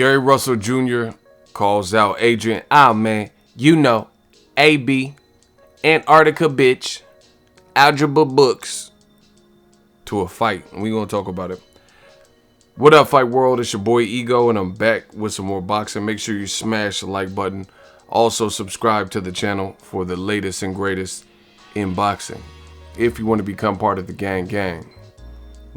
Gary Russell Jr. calls out Adrien. Ah, man, you know, AB, Antarctica bitch, algebra books to a fight. And we gonna talk about it. What up, Fight World? It's your boy Ego, and I'm back with some more boxing. Make sure you smash the like button. Also, subscribe to the channel for the latest and greatest in boxing. If you want to become part of the gang,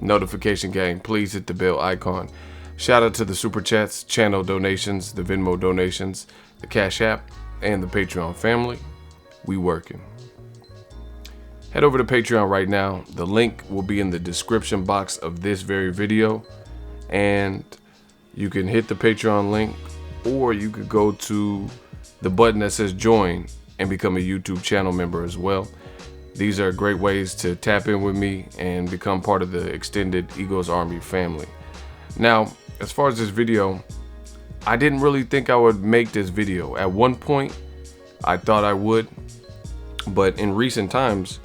notification gang, please hit the bell icon. Shout out to the Super Chats, channel donations, the Venmo donations, the Cash App, and the Patreon family. We working. Head over to Patreon right now. The link will be in the description box of this very video. And you can hit the Patreon link, or you could go to the button that says join and become a YouTube channel member as well. These are great ways to tap in with me and become part of the extended Ego's Army family. Now, as far as this video, I didn't really think I would make this video. At one point, I thought I would, but in recent times,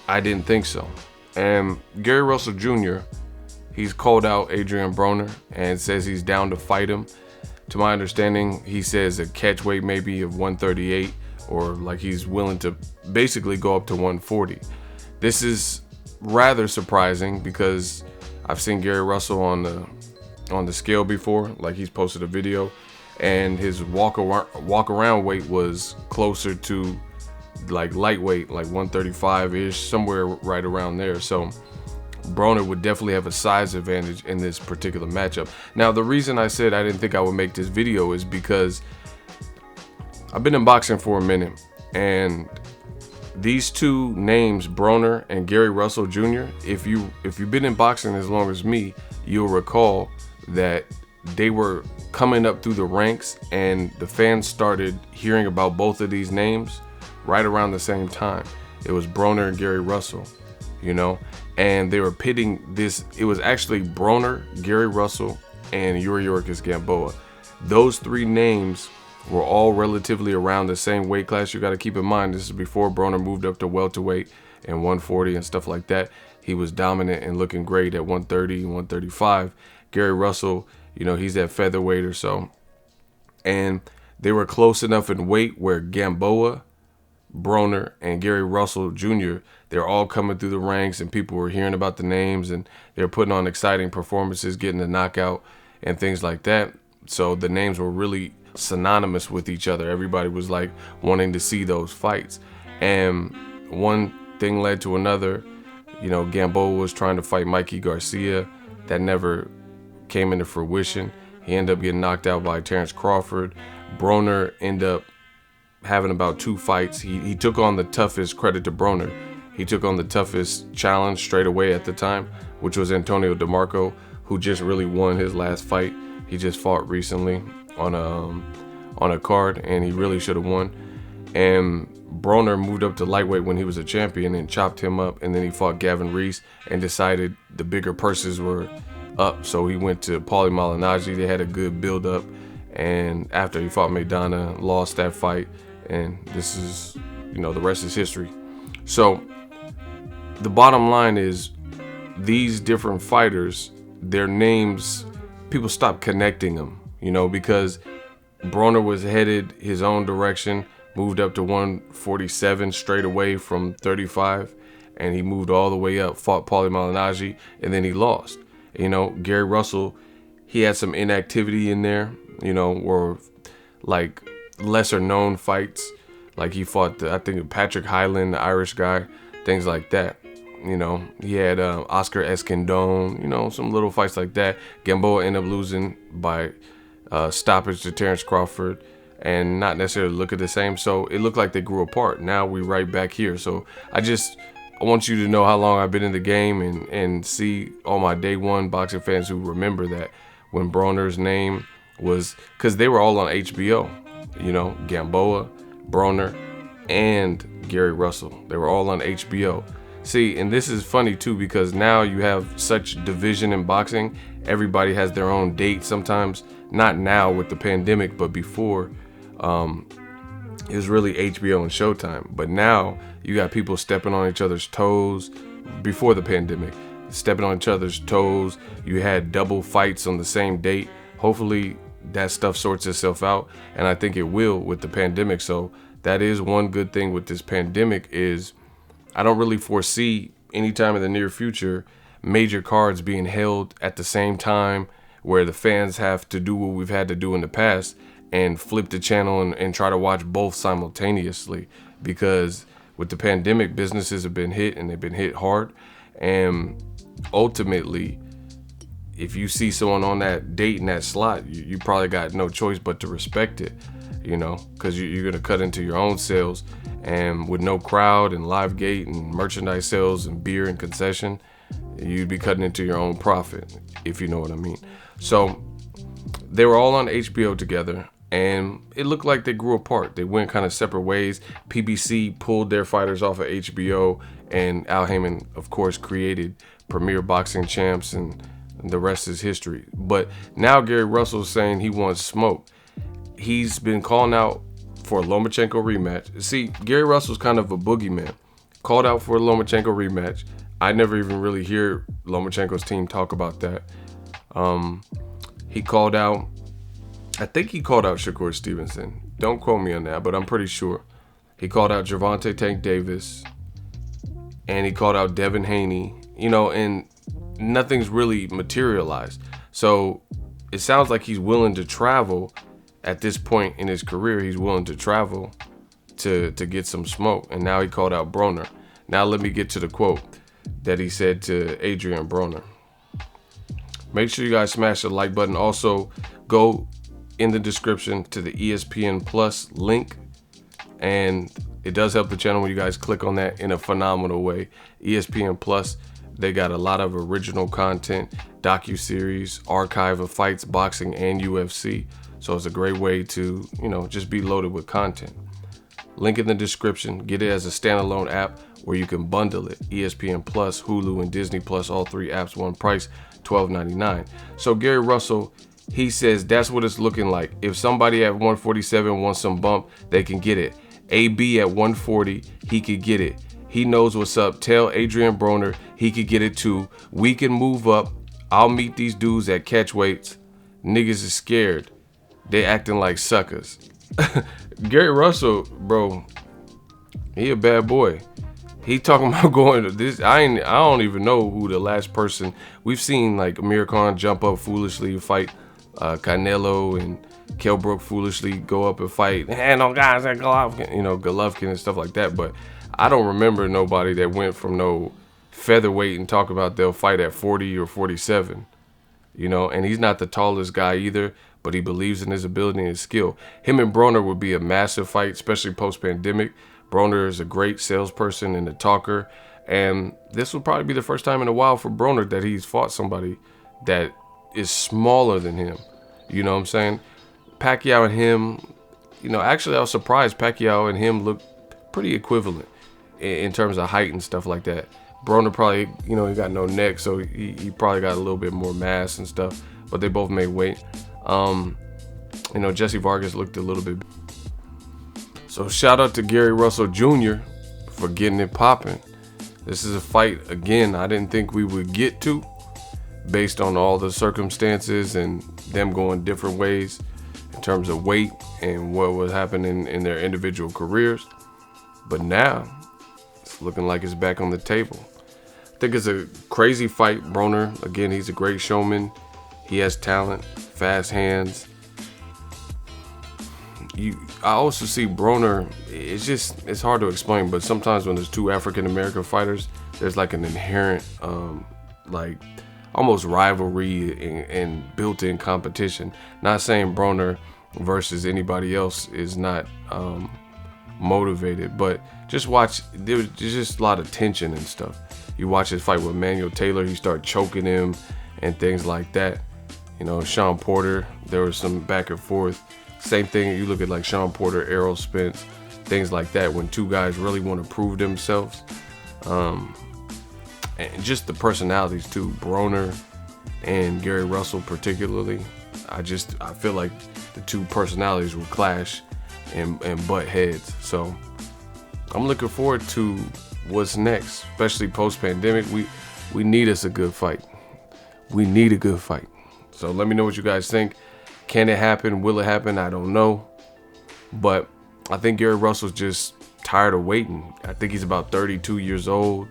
I didn't think so. And Gary Russell Jr., he's called out Adrien Broner and says he's down to fight him. To my understanding, he says a catch weight maybe of 138, or like he's willing to basically go up to 140. This is rather surprising because I've seen Gary Russell on the scale before. Like, he's posted a video and his walk around weight was closer to like lightweight, like 135-ish, somewhere right around there. So Broner would definitely have a size advantage in this particular matchup. Now, the reason I said I didn't think I would make this video is because I've been in boxing for a minute, and these two names, Broner and Gary Russell Jr., if you've been in boxing as long as me, you'll recall that they were coming up through the ranks, and the fans started hearing about both of these names right around the same time. It was Broner and Gary Russell, you know, and they were pitting this. It was actually Broner, Gary Russell, and Yuriorkis Gamboa. Those three names were all relatively around the same weight class. You got to keep in mind, this is before Broner moved up to welterweight and 140 and stuff like that. He was dominant and looking great at 130, 135. Gary Russell, you know, he's at featherweight or so. And they were close enough in weight where Gamboa, Broner, and Gary Russell Jr., they're all coming through the ranks, and people were hearing about the names, and they're putting on exciting performances, getting the knockout and things like that. So the names were really synonymous with each other. Everybody was like wanting to see those fights, and one thing led to another. You know, Gamboa was trying to fight Mikey Garcia. That never came into fruition. He ended up getting knocked out by Terrence Crawford. Broner ended up having about 2 fights. He took on the toughest, credit to Broner, he took on the toughest challenge straight away at the time, which was Antonio DeMarco, who just really won his last fight. He just fought recently on a card, and he really should have won. And Broner moved up to lightweight when he was a champion and chopped him up, and then he fought Gavin Reese and decided the bigger purses were up, so he went to Paulie Malignaggi. They had a good build up, and after he fought Maidana, lost that fight, and this is, you know, the rest is history. So the bottom line is, these different fighters, their names, people stopped connecting them, you know, because Broner was headed his own direction, moved up to 147 straight away from 35, and he moved all the way up, fought Paulie Malignaggi, and then he lost. You know, Gary Russell, he had some inactivity in there, you know, or like lesser known fights. Like he fought, I think, Patrick Hyland, the Irish guy, things like that. You know, he had Oscar Escandón, you know, some little fights like that. Gamboa ended up losing by stoppage to Terrence Crawford, and not necessarily look at the same. So it looked like they grew apart. Now we right back here. So I want you to know how long I've been in the game, and see all my day one boxing fans who remember that when Broner's name was, because they were all on HBO, you know, Gamboa, Broner, and Gary Russell. They were all on HBO. See, and this is funny too, because now you have such division in boxing. Everybody has their own date sometimes. Not now with the pandemic, but before, it was really HBO and Showtime. But now you got people stepping on each other's toes. Before the pandemic, stepping on each other's toes. You had double fights on the same date. Hopefully that stuff sorts itself out, and I think it will with the pandemic. So that is one good thing with this pandemic is I don't really foresee anytime in the near future major cards being held at the same time where the fans have to do what we've had to do in the past and flip the channel and try to watch both simultaneously, because with the pandemic, businesses have been hit, and they've been hit hard. And ultimately, if you see someone on that date in that slot, you probably got no choice but to respect it, because you're going to cut into your own sales. And with no crowd and live gate and merchandise sales and beer and concession, you'd be cutting into your own profit, if you know what I mean. So they were all on HBO together, and it looked like they grew apart. They went kind of separate ways. PBC pulled their fighters off of HBO, and Al Heyman, of course, created Premier Boxing Champs, and the rest is history. But now Gary Russell's saying he wants smoke. He's been calling out for a Lomachenko rematch. See, Gary Russell's kind of a boogeyman. Called out for a Lomachenko rematch. I never even really hear Lomachenko's team talk about that. He called out, I think he called out Shakur Stevenson. Don't quote me on that, but I'm pretty sure. He called out Gervonta Tank Davis, and he called out Devin Haney, and nothing's really materialized. So it sounds like he's willing to travel at this point in his career. He's willing to travel to get some smoke. And now he called out Broner. Now let me get to the quote that he said to Adrien Broner. Make sure you guys smash the like button. Also, go in the description to the ESPN Plus link, and it does help the channel when you guys click on that in a phenomenal way. ESPN Plus, they got a lot of original content, docuseries, archive of fights, boxing, and UFC. So it's a great way to, just be loaded with content. Link in the description. Get it as a standalone app where you can bundle it. ESPN Plus, Hulu, and Disney Plus, all three apps, one price, $12.99. So Gary Russell, he says that's what it's looking like. If somebody at 147 wants some bump, they can get it. AB at 140, he could get it. He knows what's up. Tell Adrien Broner he could get it too. We can move up. I'll meet these dudes at catch weights. Niggas is scared. They acting like suckers. Gary Russell, bro, he a bad boy. He talking about going to this. I don't even know who the last person. We've seen like Amir Khan jump up foolishly and fight Canelo, and Kell Brook foolishly go up and fight no guys like Golovkin and stuff like that. But I don't remember nobody that went from no featherweight and talk about they'll fight at 40 or 47. And he's not the tallest guy either, but he believes in his ability and his skill. Him and Broner would be a massive fight, especially post-pandemic. Broner is a great salesperson and a talker, and this will probably be the first time in a while for Broner that he's fought somebody that is smaller than him. You know what I'm saying? Pacquiao and him, actually I was surprised Pacquiao and him look pretty equivalent in terms of height and stuff like that. Broner probably, he got no neck, so he probably got a little bit more mass and stuff, but they both made weight. Jesse Vargas looked a little bit. So shout out to Gary Russell Jr. for getting it popping. This is a fight, again, I didn't think we would get to, based on all the circumstances and them going different ways in terms of weight and what was happening in their individual careers. But now, it's looking like it's back on the table. I think it's a crazy fight. Broner, again, he's a great showman. He has talent, fast hands. I also see Broner, it's hard to explain, but sometimes when there's two African-American fighters, there's like an inherent, almost rivalry and built-in competition. Not saying Broner versus anybody else is not motivated, but just watch, there's just a lot of tension and stuff. You watch his fight with Manuel Taylor, he started choking him and things like that. Sean Porter, there was some back and forth. Same thing, you look at like Sean Porter, Errol Spence, things like that, when two guys really want to prove themselves. And just the personalities too, Broner and Gary Russell particularly. I feel like the two personalities will clash and butt heads. So I'm looking forward to what's next, especially post-pandemic. We need us a good fight. We need a good fight. So let me know what you guys think. Can it happen? Will it happen? I don't know. But I think Gary Russell's just tired of waiting. I think he's about 32 years old.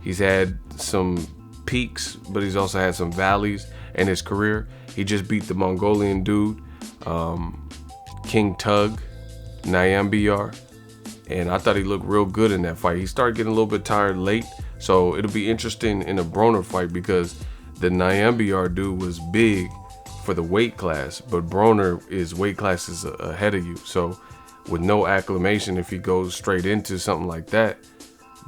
He's had some peaks, but he's also had some valleys in his career. He just beat the Mongolian dude, King Tug, Nyambiar, and I thought he looked real good in that fight. He started getting a little bit tired late, so it'll be interesting in a Broner fight because the Nyambiar dude was big for the weight class, but Broner is weight classes ahead of you. So with no acclimation, if he goes straight into something like that,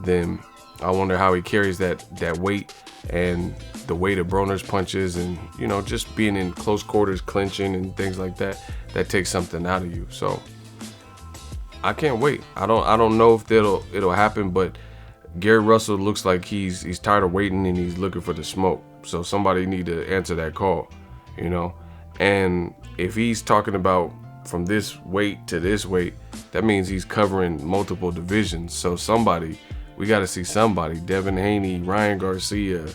then I wonder how he carries that weight and the weight of Broner's punches, and you know, just being in close quarters, clinching and things like that. That takes something out of you. So I can't wait. I don't know if it'll happen, but Gary Russell looks like he's tired of waiting and he's looking for the smoke. So somebody need to answer that call, you know. And if he's talking about from this weight to this weight, that means he's covering multiple divisions. So we got to see somebody. Devin Haney, Ryan Garcia,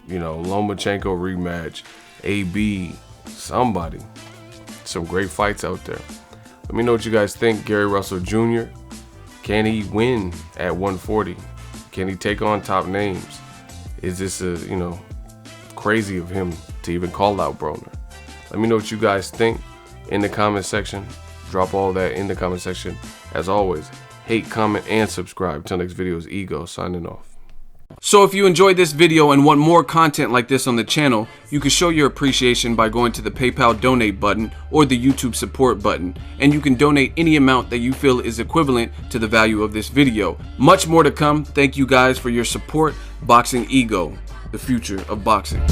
you know, Lomachenko rematch, AB, somebody. Some great fights out there. Let me know what you guys think. Gary Russell Jr., can he win at 140? Can he take on top names? Is this crazy of him to even call out Broner? Let me know what you guys think in the comment section. Drop all that in the comment section. As always, hate, comment, and subscribe. Till next video is Ego signing off. So if you enjoyed this video and want more content like this on the channel, you can show your appreciation by going to the PayPal donate button or the YouTube support button, and you can donate any amount that you feel is equivalent to the value of this video. Much more to come. Thank you guys for your support. Boxingego, the future of boxing.